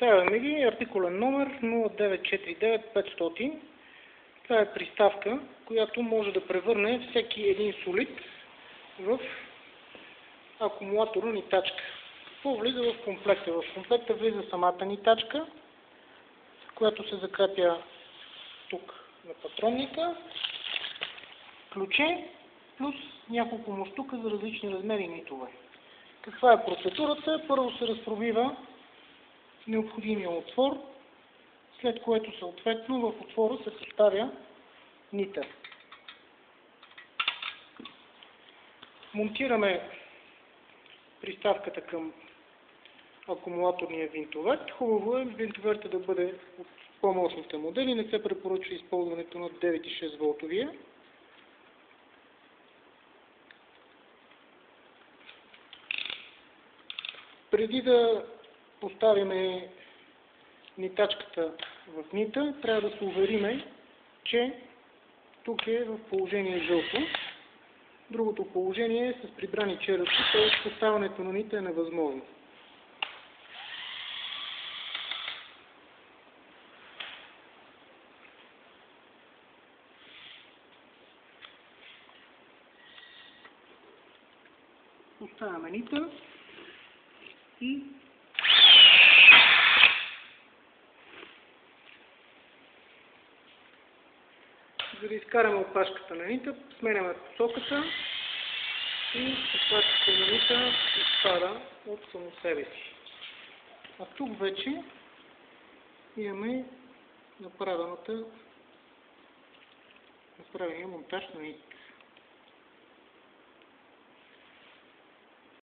Поставяме ги, артикулен номер 0949500. Това е приставка, която може да превърне всеки един солид в акумулаторна нитачка. Какво влиза в комплекта? В комплекта влиза самата нитачка, която се закрепя тук на патронника, ключе, плюс няколко муштука за различни размери нитове. Каква е процедурата? Първо се разпробива необходимия отвор, след което съответно в отвора се поставя нита. Монтираме приставката към акумулаторния винтовет. Хубаво е винтоветът да бъде от по-мощните модели. Не се препоръчва използването на 9,6 волтовия. Преди да поставим нитачката в нита, трябва да се увериме, че тук е в положение жълто. Другото положение е с прибрани черупи, т.е. поставянето на нита е невъзможно. Поставяме нита и за да изкараме опашката на нита, сменяме посоката и опашката на нита изпада от само себе си. А тук вече имаме направения монтаж на нита.